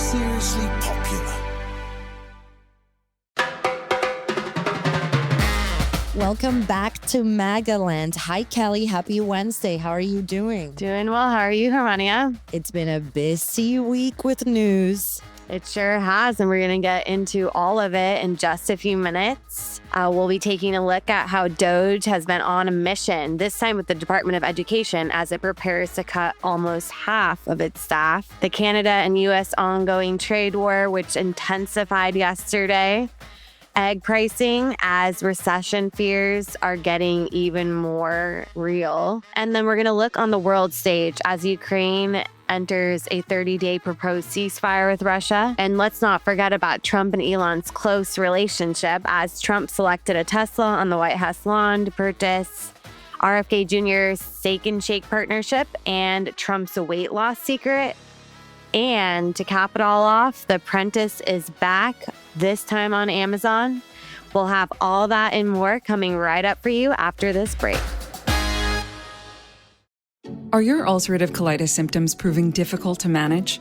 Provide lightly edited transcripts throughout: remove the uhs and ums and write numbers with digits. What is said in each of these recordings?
seriously popular. Welcome back to MAGAland. Hi, Kelly. Happy Wednesday. How are you doing? Doing well. How are you, Germania? It's been a busy week with news. It sure has, and we're going to get into all of it in just a few minutes. We'll be taking a look at how DOGE has been on a mission, this time with the Department of Education, as it prepares to cut almost half of its staff. The Canada and U.S. ongoing trade war, which intensified yesterday. Egg pricing as recession fears are getting even more real. And then we're going to look on the world stage as Ukraine enters a 30-day proposed ceasefire with Russia. And let's not forget about Trump and Elon's close relationship, as Trump selected a Tesla on the White House lawn to purchase RFK Jr.'s Steak and Shake partnership and Trump's weight loss secret. And to cap it all off, The Apprentice is back, this time on Amazon. We'll have all that and more coming right up for you after this break. Are your ulcerative colitis symptoms proving difficult to manage?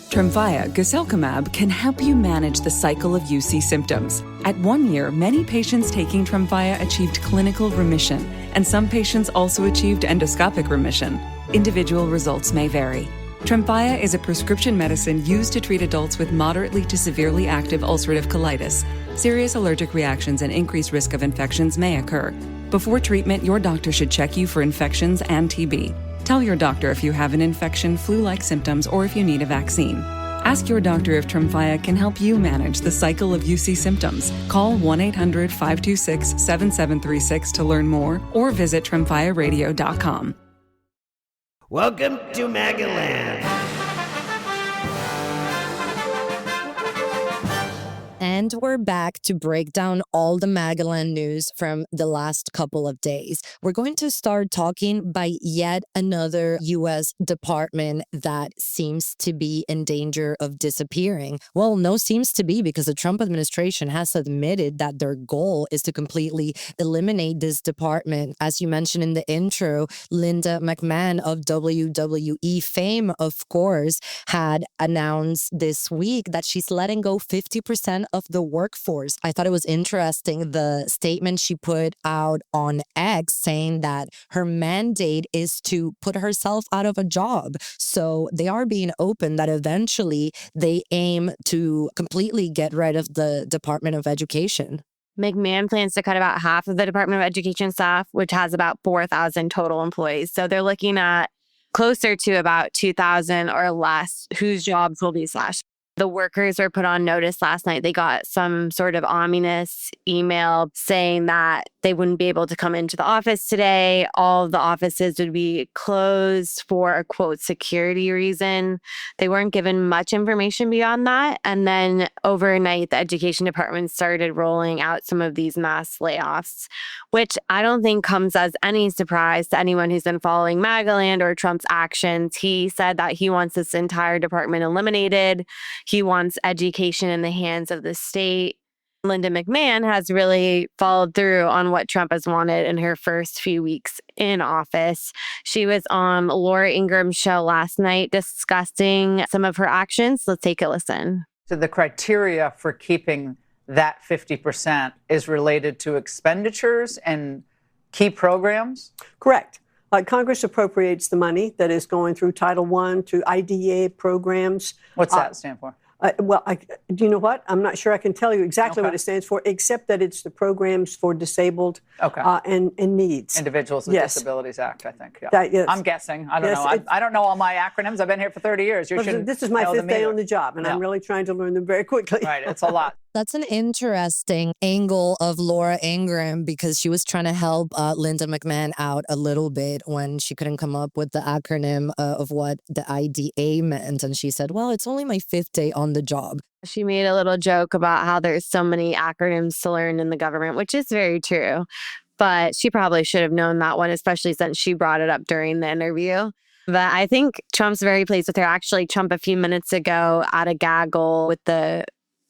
Tremfya guselkumab can help you manage the cycle of UC symptoms. At 1 year, many patients taking Tremfya achieved clinical remission, and some patients also achieved endoscopic remission. Individual results may vary. Tremfya is a prescription medicine used to treat adults with moderately to severely active ulcerative colitis. Serious allergic reactions and increased risk of infections may occur. Before treatment, your doctor should check you for infections and TB. Tell your doctor if you have an infection, flu-like symptoms, or if you need a vaccine. Ask your doctor if Tremfya can help you manage the cycle of UC symptoms. Call 1-800-526-7736 to learn more, or visit tremfyaradio.com. Welcome to MAGAland. And we're back to break down all the MAGAland news from the last couple of days. We're going to start talking by yet another U.S. department that seems to be in danger of disappearing. Well, no seems to be, because the Trump administration has admitted that their goal is to completely eliminate this department. As you mentioned in the intro, Linda McMahon of WWE fame, of course, had announced this week that she's letting go 50% of the workforce. I thought it was interesting, the statement she put out on X saying that her mandate is to put herself out of a job. So they are being open that eventually they aim to completely get rid of the Department of Education. McMahon plans to cut about half of the Department of Education staff, which has about 4,000 total employees. So they're looking at closer to about 2,000 or less whose jobs will be slashed. The workers were put on notice last night. They got some sort of ominous email saying that they wouldn't be able to come into the office today. All of the offices would be closed for a, quote, security reason. They weren't given much information beyond that. And then overnight, the education department started rolling out some of these mass layoffs, which I don't think comes as any surprise to anyone who's been following MAGAland or Trump's actions. He said that he wants this entire department eliminated. He wants education in the hands of the state. Linda McMahon has really followed through on what Trump has wanted in her first few weeks in office. She was on Laura Ingram's show last night discussing some of her actions. Let's take a listen. So the criteria for keeping that 50% is related to expenditures and key programs? Correct. Congress appropriates the money that is going through Title I to IDEA programs. What's that stand for? Do you know what? I'm not sure I can tell you exactly what it stands for, except that it's the programs for disabled and needs. Individuals with Disabilities Act, I think. Yeah. Yes. I'm guessing. I don't know. I don't know all my acronyms. I've been here for 30 years. This is my fifth day on the job, and I'm really trying to learn them very quickly. Right. It's a lot. That's an interesting angle of Laura Ingraham, because she was trying to help Linda McMahon out a little bit when she couldn't come up with the acronym of what the IDA meant. And she said, well, it's only my fifth day on the job. She made a little joke about how there's so many acronyms to learn in the government, which is very true. But she probably should have known that one, especially since she brought it up during the interview. But I think Trump's very pleased with her. Actually, Trump a few minutes ago at a gaggle with the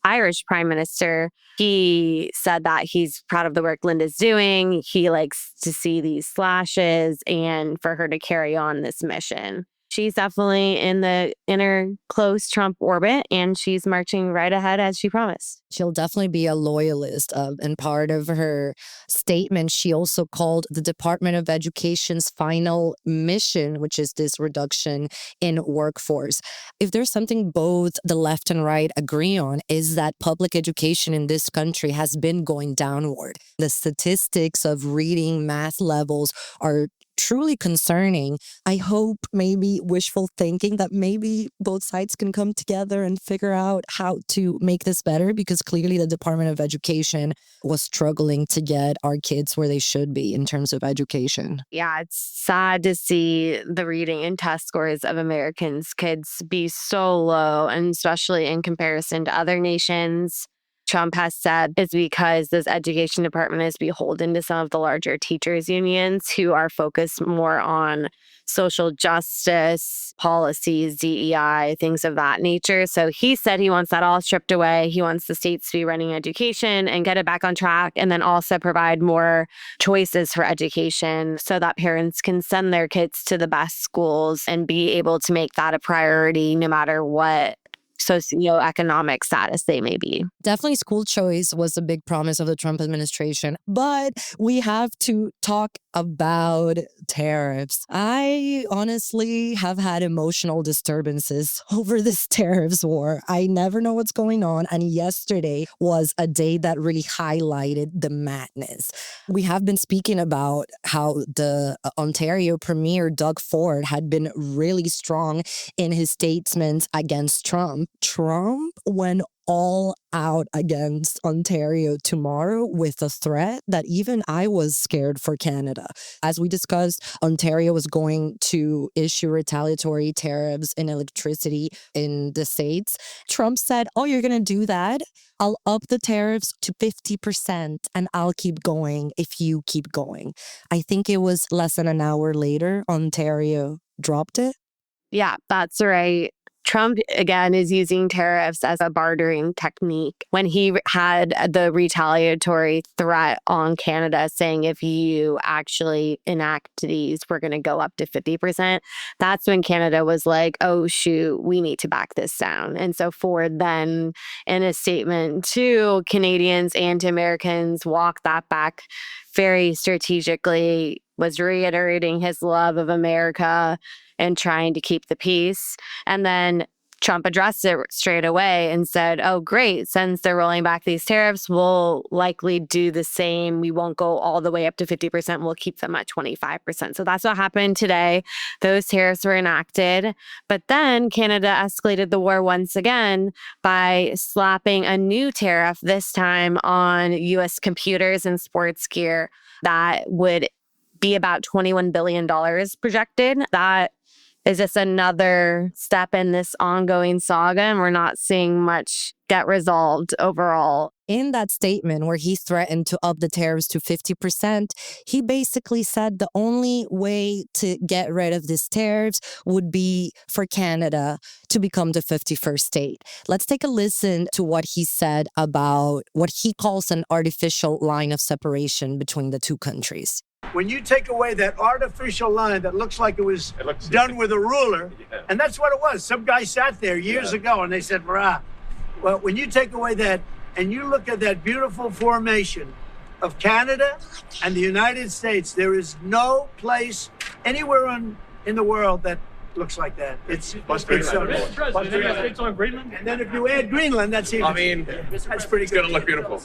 Irish prime minister, he said that he's proud of the work Linda's doing. He likes to see these slashes and for her to carry on this mission. she's definitely in the inner close Trump orbit, and she's marching right ahead as she promised. She'll definitely be a loyalist. And part of her statement, she also called the Department of Education's final mission, which is this reduction in workforce. If there's something both the left and right agree on, is that public education in this country has been going downward. The statistics of reading, math levels are truly concerning. I hope, maybe wishful thinking, that maybe both sides can come together and figure out how to make this better, because clearly the Department of Education was struggling to get our kids where they should be in terms of education. Yeah, it's sad to see the reading and test scores of Americans' kids be so low, and especially in comparison to other nations. Trump has said is because this education department is beholden to some of the larger teachers unions who are focused more on social justice, policies, DEI, things of that nature. So he said he wants that all stripped away. He wants the states to be running education and get it back on track, and then also provide more choices for education so that parents can send their kids to the best schools and be able to make that a priority no matter what socioeconomic status they may be. Definitely school choice was a big promise of the Trump administration, but we have to talk about tariffs. I honestly have had emotional disturbances over this tariffs war. I never know what's going on, and yesterday was a day that really highlighted the madness. We have been speaking about how the Ontario Premier Doug Ford had been really strong in his statements against Trump. Trump went all out against Ontario tomorrow with a threat that even I was scared for Canada. As we discussed, Ontario was going to issue retaliatory tariffs in electricity in the States. Trump said, "Oh, you're going to do that? I'll up the tariffs to 50% and I'll keep going if you keep going." I think it was less than an hour later, Ontario dropped it. Yeah, that's right. Trump, again, is using tariffs as a bartering technique. When he had the retaliatory threat on Canada saying, if you actually enact these, we're going to go up to 50%. That's when Canada was like, oh, shoot, we need to back this down. And so Ford then, in a statement to Canadians and to Americans, walked that back very strategically, was reiterating his love of America and trying to keep the peace. And then Trump addressed it straight away and said, oh, great, since they're rolling back these tariffs, we'll likely do the same. We won't go all the way up to 50%. We'll keep them at 25%. So that's what happened today. Those tariffs were enacted. But then Canada escalated the war once again by slapping a new tariff, this time on U.S. computers and sports gear, that would be about $21 billion projected. That is just another step in this ongoing saga, and we're not seeing much get resolved overall. In that statement where he threatened to up the tariffs to 50%, he basically said the only way to get rid of these tariffs would be for Canada to become the 51st state. Let's take a listen to what he said about what he calls an artificial line of separation between the two countries. When you take away that artificial line that looks like it was done with a ruler, and that's what it was. Some guy sat there years ago and they said, "Marah." Well, when you take away that and you look at that beautiful formation of Canada and the United States, there is no place anywhere in the world that looks like that. It's States on Greenland. And then if you add Greenland, that's even. That's pretty good. It's gonna look beautiful.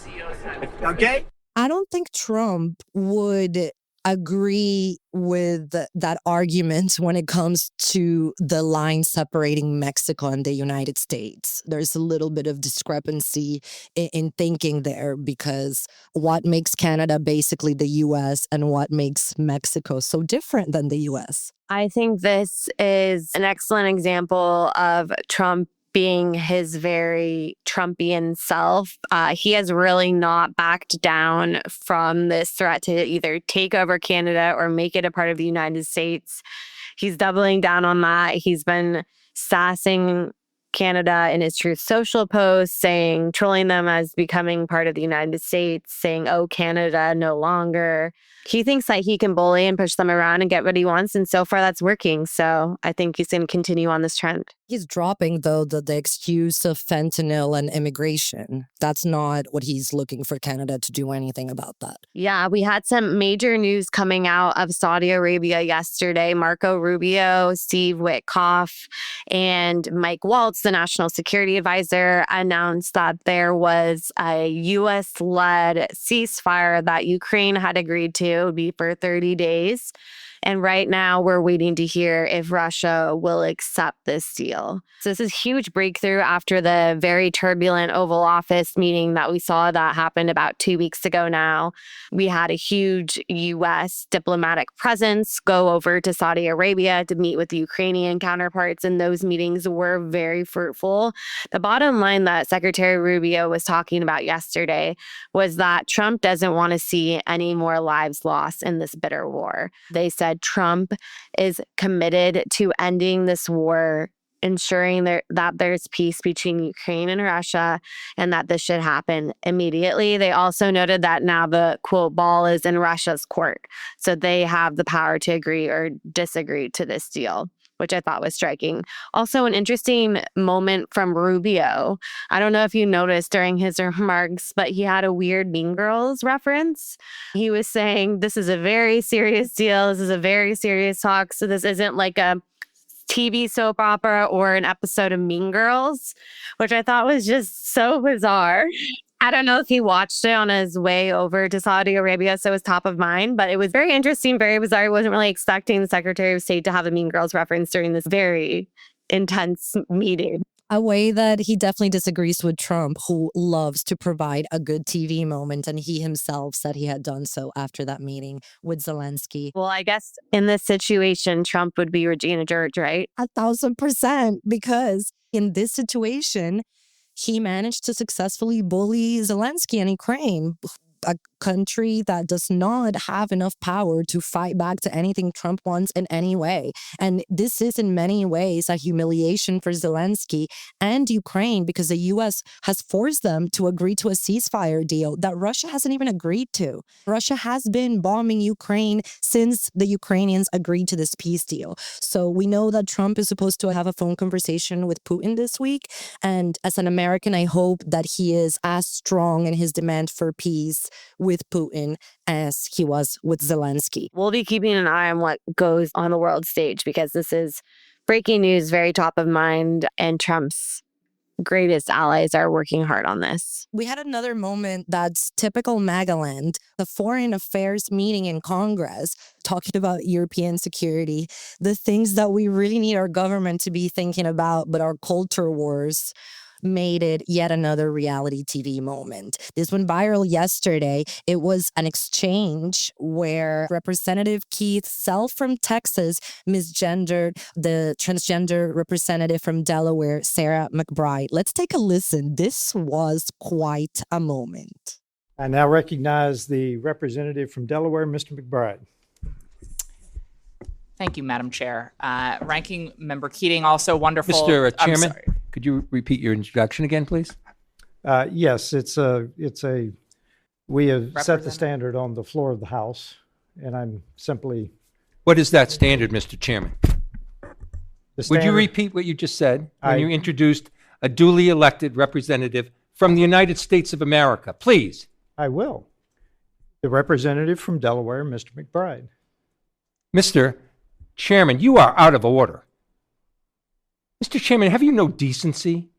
Okay. I don't think Trump would agree with that argument when it comes to the line separating Mexico and the United States. There's a little bit of discrepancy in thinking there, because what makes Canada basically the U.S. and what makes Mexico so different than the U.S.? I think this is an excellent example of Trump being his very Trumpian self. He has really not backed down from this threat to either take over Canada or make it a part of the United States. He's doubling down on that. He's been sassing Canada in his Truth Social posts, trolling them as becoming part of the United States, saying, oh, Canada, no longer. He thinks that he can bully and push them around and get what he wants. And so far that's working. So I think he's going to continue on this trend. He's dropping, though, the excuse of fentanyl and immigration. That's not what he's looking for Canada to do anything about that. Yeah, we had some major news coming out of Saudi Arabia yesterday. Marco Rubio, Steve Witkoff, and Mike Waltz, the National Security Advisor, announced that there was a U.S.-led ceasefire that Ukraine had agreed to. It would be for 30 days. And right now, we're waiting to hear if Russia will accept this deal. So this is a huge breakthrough after the very turbulent Oval Office meeting that we saw that happened about 2 weeks ago now. We had a huge U.S. diplomatic presence go over to Saudi Arabia to meet with the Ukrainian counterparts, and those meetings were very fruitful. The bottom line that Secretary Rubio was talking about yesterday was that Trump doesn't want to see any more lives lost in this bitter war. They said Trump is committed to ending this war, ensuring that there's peace between Ukraine and Russia, and that this should happen immediately. They also noted that now the, quote, ball is in Russia's court. So they have the power to agree or disagree to this deal, which I thought was striking. Also, an interesting moment from Rubio. I don't know if you noticed during his remarks, but he had a weird Mean Girls reference. He was saying, this is a very serious deal. This is a very serious talk. So this isn't like a TV soap opera or an episode of Mean Girls, which I thought was just so bizarre. I don't know if he watched it on his way over to Saudi Arabia, so it was top of mind, but it was very interesting, very bizarre. I wasn't really expecting the Secretary of State to have a Mean Girls reference during this very intense meeting. A way that he definitely disagrees with Trump, who loves to provide a good TV moment, and he himself said he had done so after that meeting with Zelensky. Well, I guess in this situation, Trump would be Regina George, right? 1,000%, because in this situation, he managed to successfully bully Zelensky in Ukraine, a country that does not have enough power to fight back to anything Trump wants in any way. And this is in many ways a humiliation for Zelensky and Ukraine, because the U.S. has forced them to agree to a ceasefire deal that Russia hasn't even agreed to. Russia has been bombing Ukraine since the Ukrainians agreed to this peace deal. So we know that Trump is supposed to have a phone conversation with Putin this week. And as an American, I hope that he is as strong in his demand for peace with Putin as he was with Zelensky. We'll be keeping an eye on what goes on the world stage, because this is breaking news, very top of mind, and Trump's greatest allies are working hard on this. We had another moment that's typical MAGAland, the foreign affairs meeting in Congress, talking about European security, the things that we really need our government to be thinking about, but our culture wars made it yet another reality TV moment. This went viral yesterday. It was an exchange where Representative Keith Self from Texas misgendered the transgender representative from Delaware, Sarah McBride. Let's take a listen. This was quite a moment. I now recognize the representative from Delaware, Mr. McBride. Thank you, Madam Chair. Ranking Member Keating, also wonderful. Mr. Chairman, could you repeat your introduction again, please? Yes, we have set the standard on the floor of the House, and I'm simply. What is that standard, Mr. Chairman? Would you repeat what you just said when you introduced a duly elected representative from the United States of America, please? I will. The representative from Delaware, Mr. McBride. Mr. Chairman, you are out of order. Mr. Chairman, have you no decency?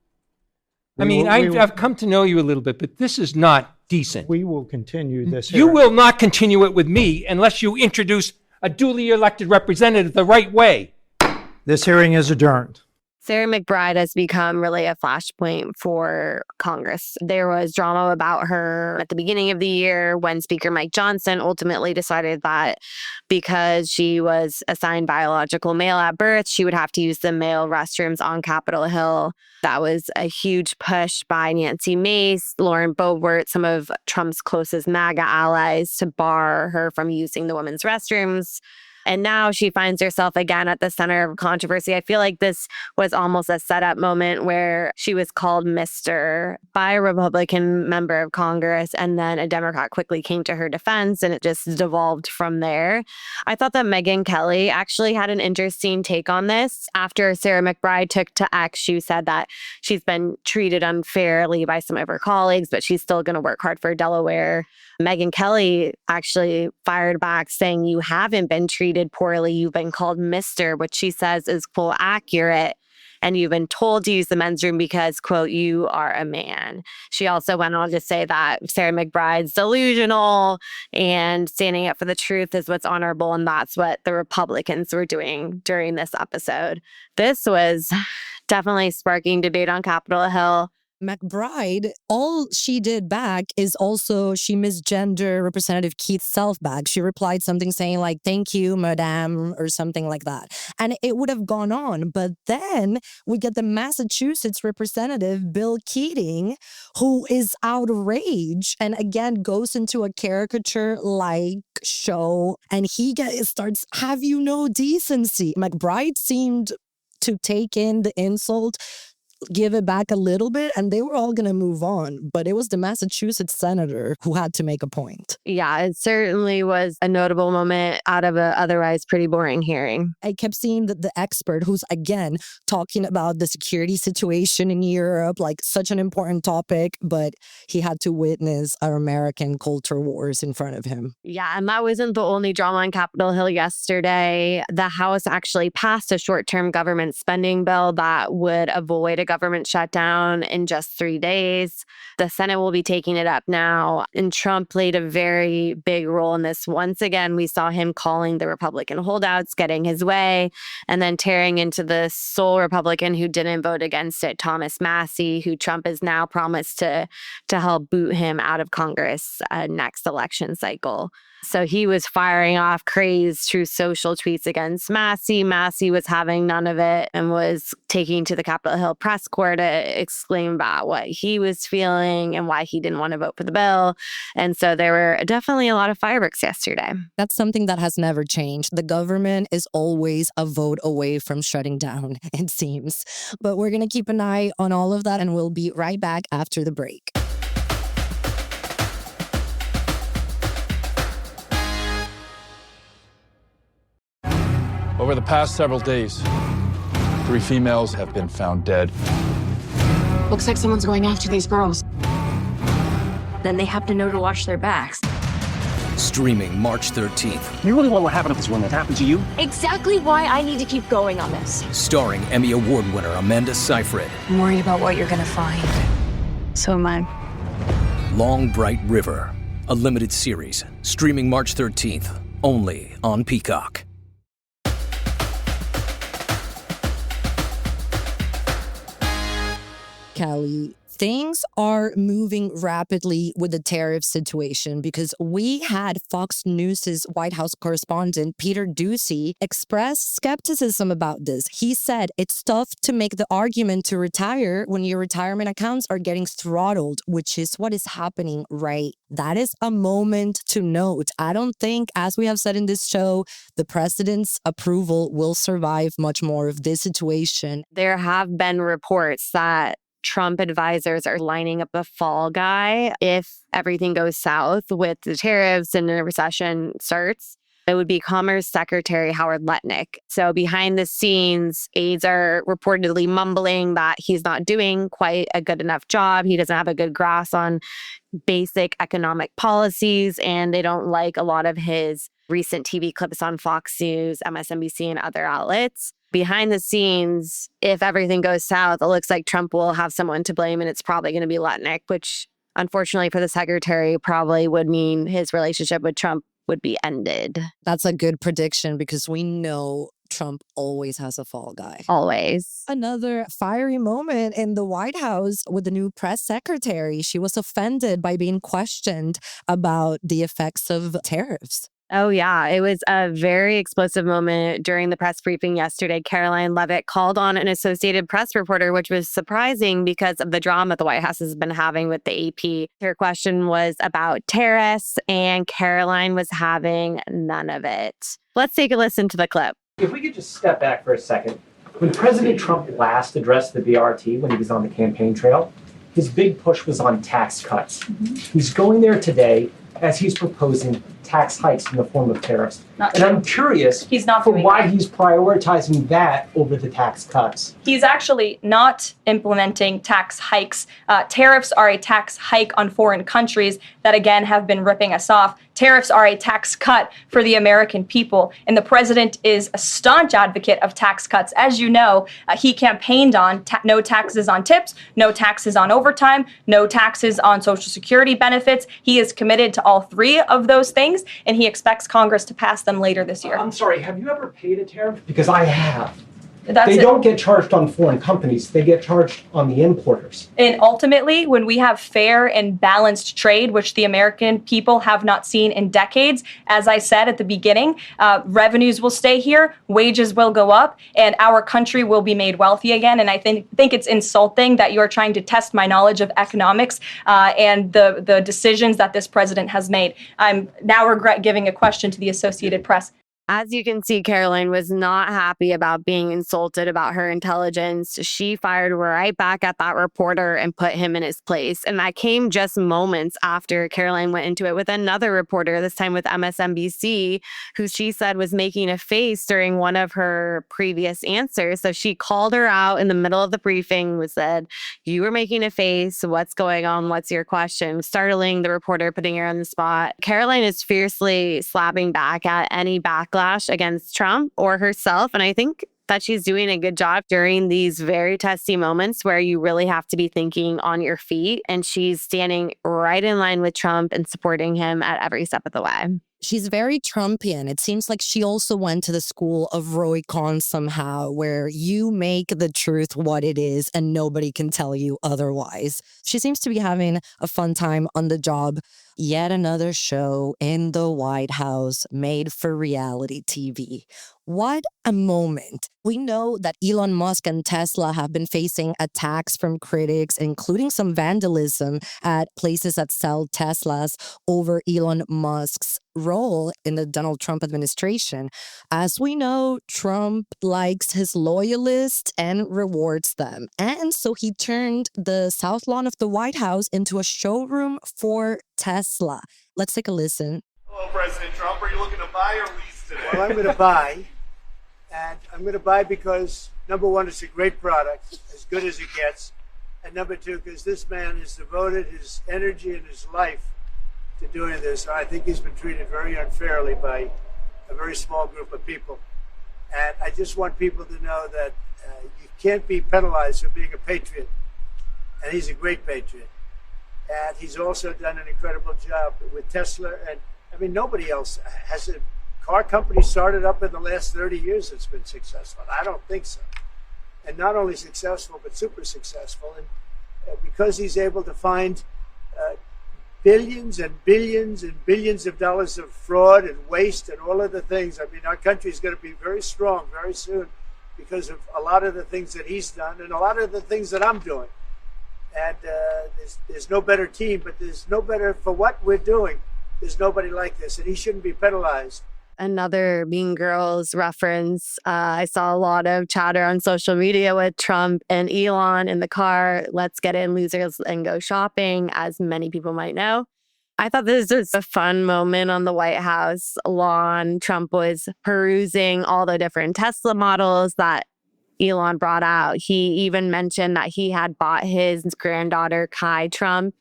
I've come to know you a little bit, but this is not decent. We will continue this. You will not continue it with me unless you introduce a duly elected representative the right way. This hearing is adjourned. Sarah McBride has become really a flashpoint for Congress. There was drama about her at the beginning of the year when Speaker Mike Johnson ultimately decided that because she was assigned biological male at birth, she would have to use the male restrooms on Capitol Hill. That was a huge push by Nancy Mace, Lauren Boebert, some of Trump's closest MAGA allies, to bar her from using the women's restrooms. And now she finds herself again at the center of controversy. I feel like this was almost a setup moment where she was called Mr. by a Republican member of Congress, and then a Democrat quickly came to her defense, and it just devolved from there. I thought that Megyn Kelly actually had an interesting take on this. After Sarah McBride took to X, she said that she's been treated unfairly by some of her colleagues, but she's still going to work hard for Delaware. Megyn Kelly actually fired back saying, "You haven't been treated poorly. You've been called Mr.," which she says is, quote, accurate. And you've been told to use the men's room because, quote, you are a man. She also went on to say that Sarah McBride's delusional and standing up for the truth is what's honorable. And that's what the Republicans were doing during this episode. This was definitely sparking debate on Capitol Hill. McBride, all she did back is also she misgendered Representative Keith Self back. She replied something saying like, "Thank you, madame," or something like that. And it would have gone on. But then we get the Massachusetts representative, Bill Keating, who is outraged and again goes into a caricature-like show. And he starts, "Have you no decency?" McBride seemed to take in the insult, give it back a little bit, and they were all going to move on. But it was the Massachusetts senator who had to make a point. Yeah, it certainly was a notable moment out of an otherwise pretty boring hearing. I kept seeing the expert who's, again, talking about the security situation in Europe, like such an important topic, but he had to witness our American culture wars in front of him. Yeah, and that wasn't the only drama on Capitol Hill yesterday. The House actually passed a short-term government spending bill that would avoid a government shutdown in just 3 days. The Senate will be taking it up now, and Trump played a very big role in this. Once again, we saw him calling the Republican holdouts, getting his way, and then tearing into the sole Republican who didn't vote against it, Thomas Massie, who Trump has now promised to help boot him out of Congress next election cycle. So he was firing off crazed through social tweets against Massie. Massie was having none of it and was taking to the Capitol Hill press corps to exclaim about what he was feeling and why he didn't want to vote for the bill. And so there were definitely a lot of fireworks yesterday. That's something that has never changed. The government is always a vote away from shutting down, it seems. But we're going to keep an eye on all of that, and we'll be right back after the break. Over the past several days, 3 females have been found dead. Looks like someone's going after these girls. Then they have to know to watch their backs. Streaming March 13th. You really want what happened to this one that happened to you? Exactly why I need to keep going on this. Starring Emmy Award winner Amanda Seyfried. I'm worried about what you're gonna find. So am I. Long Bright River, a limited series. Streaming March 13th, only on Peacock. Kelly, things are moving rapidly with the tariff situation because we had Fox News' White House correspondent Peter Doocy express skepticism about this. He said it's tough to make the argument to retire when your retirement accounts are getting throttled, which is what is happening right. That is a moment to note. I don't think, as we have said in this show, the president's approval will survive much more of this situation. There have been reports that Trump advisors are lining up a fall guy if everything goes south with the tariffs and the recession starts. It would be Commerce Secretary Howard Lutnick. So behind the scenes, aides are reportedly mumbling that he's not doing quite a good enough job. He doesn't have a good grasp on basic economic policies, and they don't like a lot of his recent TV clips on Fox News, MSNBC, and other outlets. Behind the scenes, if everything goes south, it looks like Trump will have someone to blame, and it's probably going to be Lutnick, which unfortunately for the secretary probably would mean his relationship with Trump would be ended. That's a good prediction because we know Trump always has a fall guy. Always. Another fiery moment in the White House with the new press secretary. She was offended by being questioned about the effects of tariffs. Oh, yeah. It was a very explosive moment during the press briefing yesterday. Caroline Leavitt called on an Associated Press reporter, which was surprising because of the drama the White House has been having with the AP. Her question was about tariffs, and Caroline was having none of it. Let's take a listen to the clip. If we could just step back for a second. When President Trump last addressed the BRT when he was on the campaign trail, his big push was on tax cuts. He's going there today as he's proposing tax hikes in the form of tariffs. And I'm curious for why he's prioritizing that over the tax cuts. He's actually not implementing tax hikes. Tariffs are a tax hike on foreign countries that, again, have been ripping us off. Tariffs are a tax cut for the American people. And the president is a staunch advocate of tax cuts. As you know, he campaigned on no taxes on tips, no taxes on overtime, no taxes on Social Security benefits. He is committed to all three of those things, and he expects Congress to pass them later this year. I'm sorry, have you ever paid a tariff? Because I have. They don't get charged on foreign companies. They get charged on the importers. And ultimately, when we have fair and balanced trade, which the American people have not seen in decades, as I said at the beginning, revenues will stay here, wages will go up, and our country will be made wealthy again. And I think it's insulting that you're trying to test my knowledge of economics and the decisions that this president has made. I'm now regret giving a question to the Associated Press. As you can see, Caroline was not happy about being insulted about her intelligence. She fired right back at that reporter and put him in his place. And that came just moments after Caroline went into it with another reporter, this time with MSNBC, who she said was making a face during one of her previous answers. So she called her out in the middle of the briefing, was said, "You were making a face. What's going on? What's your question?" Startling the reporter, putting her on the spot. Caroline is fiercely slapping back at any backlash against Trump or herself. And I think that she's doing a good job during these very testy moments where you really have to be thinking on your feet. And she's standing right in line with Trump and supporting him at every step of the way. She's very Trumpian. It seems like she also went to the school of Roy Cohn somehow, where you make the truth what it is and nobody can tell you otherwise. She seems to be having a fun time on the job. Yet another show in the White House made for reality TV. What a moment. We know that Elon Musk and Tesla have been facing attacks from critics, including some vandalism at places that sell Teslas over Elon Musk's role in the Donald Trump administration. As we know, Trump likes his loyalists and rewards them. And so he turned the South Lawn of the White House into a showroom for Tesla. Let's take a listen. Hello, President Trump. Are you looking to buy or lease today? Well, I'm going to buy. And I'm going to buy because, number one, it's a great product, as good as it gets. And number two, because this man has devoted his energy and his life to doing this. I think he's been treated very unfairly by a very small group of people. And I just want people to know that you can't be penalized for being a patriot. And he's a great patriot. And he's also done an incredible job with Tesla. And I mean, nobody else has a car company started up in the last 30 years that's been successful. I don't think so. And not only successful, but super successful. And because he's able to find billions and billions and billions of dollars of fraud and waste and all of the things. I mean, our country is going to be very strong very soon because of a lot of the things that he's done and a lot of the things that I'm doing. And there's no better team, but there's no better for what we're doing. There's nobody like this, and he shouldn't be penalized. Another Mean Girls reference. I saw a lot of chatter on social media with Trump and Elon in the car. Let's get in, losers, and go shopping, as many people might know. I thought this was a fun moment on the White House lawn. Trump was perusing all the different Tesla models that Elon brought out. He even mentioned that he had bought his granddaughter, Kai Trump,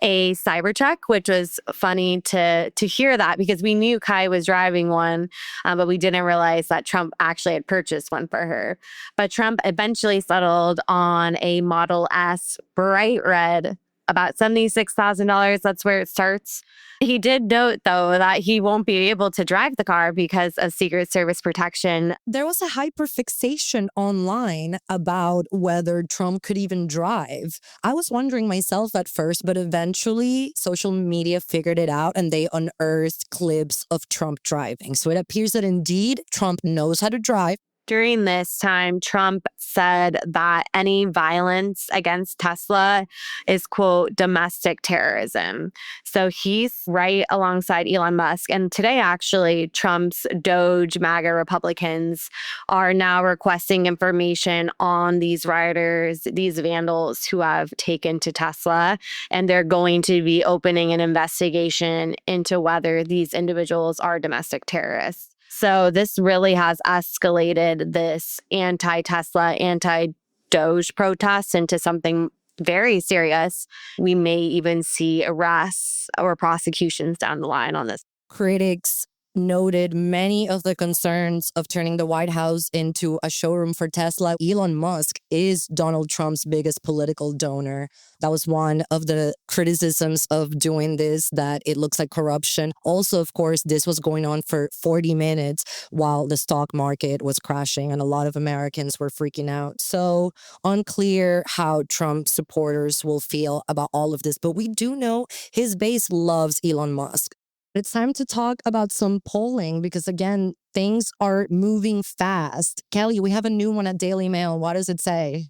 a Cybertruck, which was funny to hear that because we knew Kai was driving one, but we didn't realize that Trump actually had purchased one for her. But Trump eventually settled on a Model S bright red about $76,000. That's where it starts. He did note, though, that he won't be able to drive the car because of Secret Service protection. There was a hyperfixation online about whether Trump could even drive. I was wondering myself at first, but eventually social media figured it out and they unearthed clips of Trump driving. So it appears that indeed Trump knows how to drive. During this time, Trump said that any violence against Tesla is, quote, domestic terrorism. So he's right alongside Elon Musk. And today, actually, Trump's DOGE MAGA Republicans are now requesting information on these rioters, these vandals who have taken to Tesla. And they're going to be opening an investigation into whether these individuals are domestic terrorists. So this really has escalated this anti-Tesla, anti-DOGE protests into something very serious. We may even see arrests or prosecutions down the line on this. Critics noted many of the concerns of turning the White House into a showroom for Tesla. Elon Musk is Donald Trump's biggest political donor. That was one of the criticisms of doing this, that it looks like corruption. Also, of course, this was going on for 40 minutes while the stock market was crashing and a lot of Americans were freaking out. So unclear how Trump supporters will feel about all of this. But we do know his base loves Elon Musk. It's time to talk about some polling because, again, things are moving fast. Kelly, we have a new one at Daily Mail. What does it say?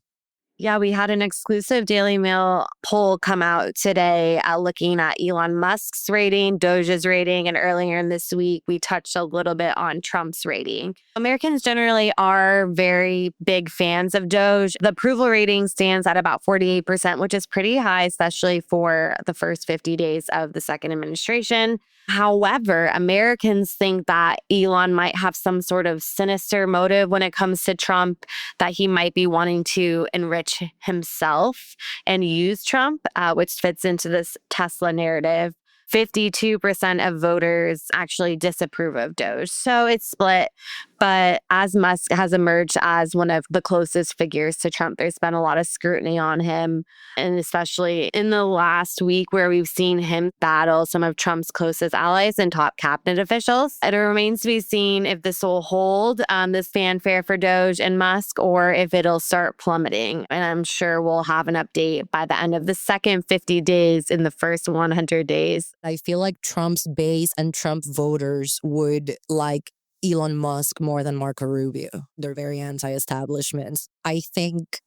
Yeah, we had an exclusive Daily Mail poll come out today looking at Elon Musk's rating, DOGE's rating, and earlier in this week, we touched a little bit on Trump's rating. Americans generally are very big fans of DOGE. The approval rating stands at about 48%, which is pretty high, especially for the first 50 days of the second administration. However, Americans think that Elon might have some sort of sinister motive when it comes to Trump, that he might be wanting to enrich himself and use Trump, which fits into this Tesla narrative. 52% of voters actually disapprove of DOGE. So it's split. But as Musk has emerged as one of the closest figures to Trump, there's been a lot of scrutiny on him. And especially in the last week where we've seen him battle some of Trump's closest allies and top cabinet officials. It remains to be seen if this will hold this fanfare for DOGE and Musk or if it'll start plummeting. And I'm sure we'll have an update by the end of the second 50 days in the first 100 days. I feel like Trump's base and Trump voters would like Elon Musk more than Marco Rubio. They're very anti-establishment. I think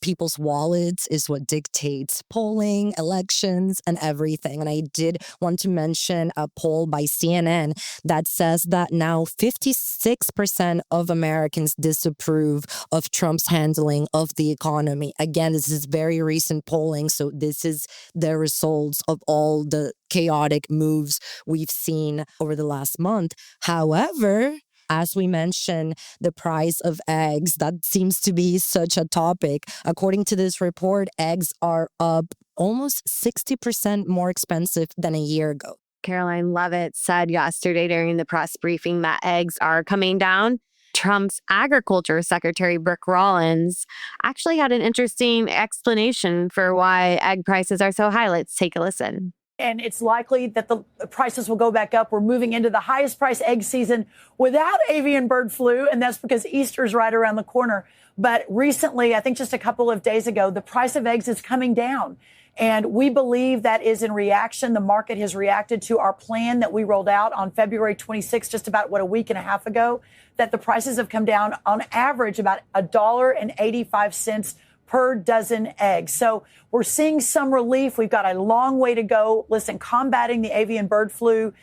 people's wallets is what dictates polling, elections, and everything. And I did want to mention a poll by CNN that says that now 56% of Americans disapprove of Trump's handling of the economy. Again, this is very recent polling, so this is the results of all the chaotic moves we've seen over the last month. However, as we mentioned, the price of eggs, that seems to be such a topic. According to this report, eggs are up almost 60% more expensive than a year ago. Caroline Leavitt said yesterday during the press briefing that eggs are coming down. Trump's agriculture secretary, Brick Rollins, actually had an interesting explanation for why egg prices are so high. Let's take a listen. And it's likely that the prices will go back up. We're moving into the highest price egg season without avian bird flu, and that's because Easter's right around the corner. But recently, I think just a couple of days ago, the price of eggs is coming down. And we believe that is in reaction. The market has reacted to our plan that we rolled out on February 26th, just about, a week and a half ago, that the prices have come down on average about $1.85 per dozen eggs. So we're seeing some relief. We've got a long way to go. Listen, combating the avian bird flu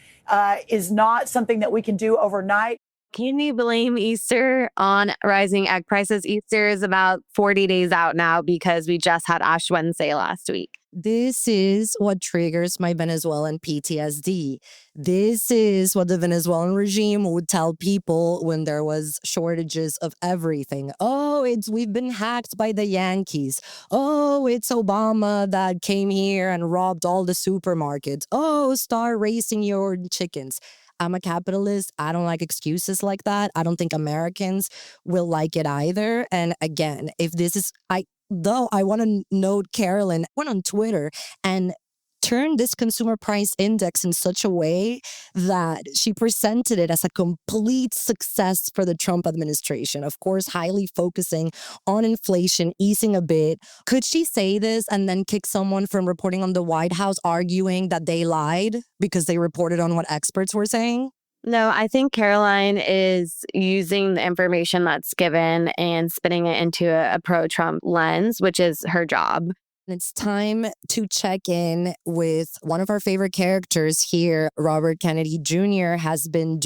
is not something that we can do overnight. Can you blame Easter on rising egg prices? Easter is about 40 days out now because we just had Ash Wednesday last week. This is what triggers my Venezuelan PTSD. This is what the Venezuelan regime would tell people when there was shortages of everything. Oh, we've been hacked by the Yankees. Oh, it's Obama that came here and robbed all the supermarkets. Oh, start raising your chickens. I'm a capitalist. I don't like excuses like that. I don't think Americans will like it either. And again, if this is, Though I want to note Carolyn went on Twitter and turned this consumer price index in such a way that she presented it as a complete success for the Trump administration. Of course, highly focusing on inflation, easing a bit. Could she say this and then kick someone from reporting on the White House, arguing that they lied because they reported on what experts were saying? No, I think Caroline is using the information that's given and spinning it into a pro-Trump lens, which is her job. It's time to check in with one of our favorite characters here. Robert Kennedy Jr. has been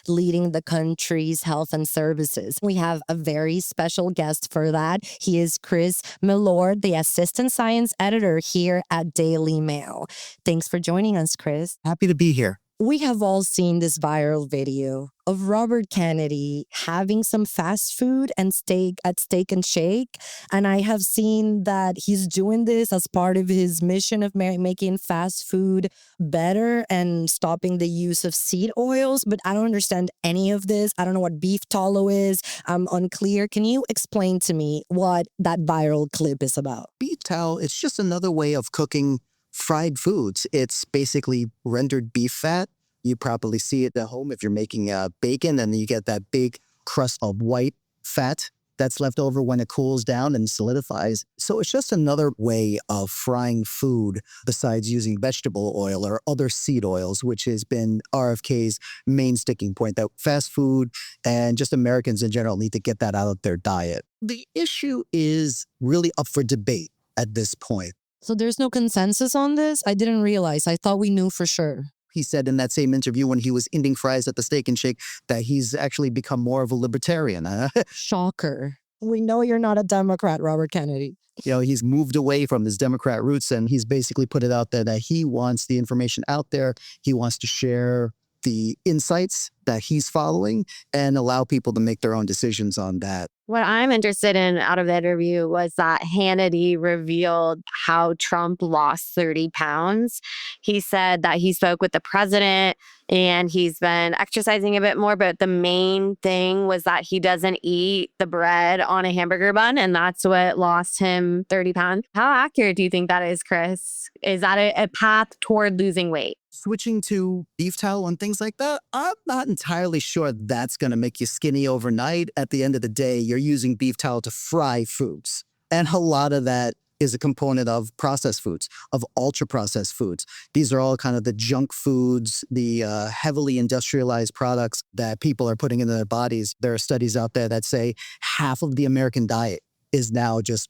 leading the country's health and services. We have a very special guest for that. He is Chris Millord, the assistant science editor here at Daily Mail. Thanks for joining us, Chris. Happy to be here. We have all seen this viral video of Robert Kennedy having some fast food and steak at Steak and Shake. And I have seen that he's doing this as part of his mission of making fast food better and stopping the use of seed oils. But I don't understand any of this. I don't know what beef tallow is. I'm unclear. Can you explain to me what that viral clip is about? Beef tallow, it's just another way of cooking fried foods. It's basically rendered beef fat. You probably see it at home if you're making bacon, and you get that big crust of white fat that's left over when it cools down and solidifies. So it's just another way of frying food besides using vegetable oil or other seed oils, which has been RFK's main sticking point, that fast food and just Americans in general need to get that out of their diet. The issue is really up for debate at this point. So there's no consensus on this? I didn't realize. I thought we knew for sure. He said in that same interview when he was eating fries at the Steak and Shake that he's actually become more of a libertarian. Shocker. We know you're not a Democrat, Robert Kennedy. You know, he's moved away from his Democrat roots, and he's basically put it out there that he wants the information out there. He wants to share the insights that he's following and allow people to make their own decisions on that. What I'm interested in out of the interview was that Hannity revealed how Trump lost 30 pounds. He said that he spoke with the president and he's been exercising a bit more, but the main thing was that he doesn't eat the bread on a hamburger bun, and that's what lost him 30 pounds. How accurate do you think that is, Chris? Is that a path toward losing weight? Switching to beef tallow and things like that, I'm not entirely sure that's going to make you skinny overnight. At the end of the day, you're using beef tallow to fry foods. And a lot of that is a component of processed foods, of ultra-processed foods. These are all kind of the junk foods, the heavily industrialized products that people are putting into their bodies. There are studies out there that say half of the American diet is now just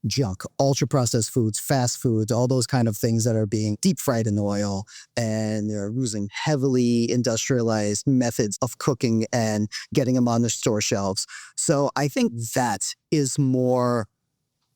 junk, ultra-processed foods, fast foods, all those kind of things that are being deep fried in oil, and they're using heavily industrialized methods of cooking and getting them on the store shelves. So I think that is more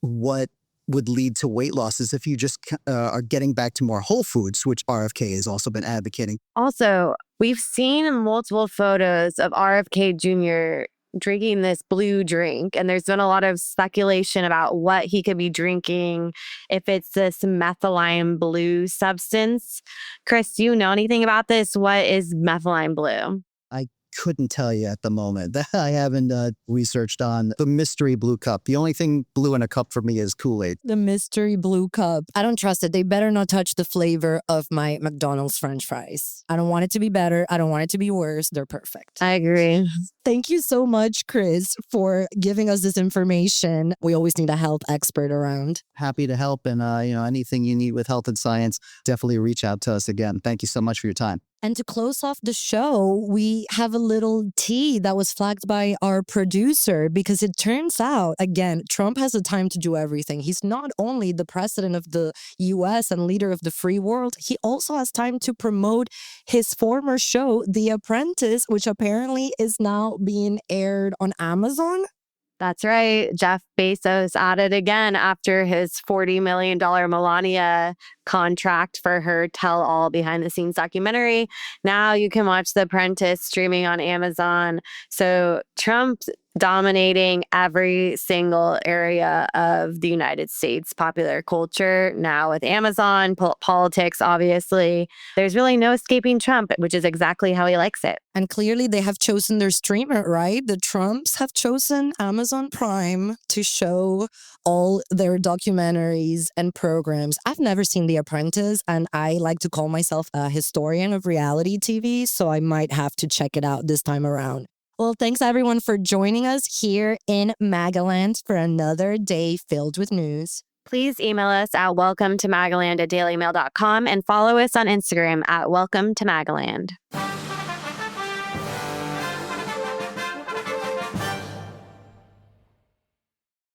what would lead to weight losses if you just are getting back to more whole foods, which RFK has also been advocating. Also, we've seen multiple photos of RFK Jr. drinking this blue drink, and there's been a lot of speculation about what he could be drinking, if it's this methylene blue substance. Chris, do you know anything about this? What is methylene blue? I couldn't tell you at the moment. I haven't researched on the mystery blue cup. The only thing blue in a cup for me is Kool-Aid. The mystery blue cup. I don't trust it. They better not touch the flavor of my McDonald's French fries. I don't want it to be better. I don't want it to be worse. They're perfect. I agree. Thank you so much, Chris, for giving us this information. We always need a health expert around. Happy to help. And, anything you need with health and science, definitely reach out to us again. Thank you so much for your time. And to close off the show, we have a little tea that was flagged by our producer, because it turns out, again, Trump has the time to do everything. He's not only the president of the U.S. and leader of the free world, he also has time to promote his former show, The Apprentice, which apparently is now being aired on Amazon. That's right. Jeff Bezos at it again after his $40 million Melania contract for her tell-all behind-the-scenes documentary. Now you can watch The Apprentice streaming on Amazon. So Trump dominating every single area of the United States popular culture. Now with Amazon, politics, obviously, there's really no escaping Trump, which is exactly how he likes it. And clearly they have chosen their streamer, right? The Trumps have chosen Amazon Prime to show all their documentaries and programs. I've never seen The Apprentice, and I like to call myself a historian of reality TV, so I might have to check it out this time around. Well, thanks everyone for joining us here in MAGAland for another day filled with news. Please email us at welcome-to-magaland@dailymail.com and follow us on Instagram at welcome-to-magaland.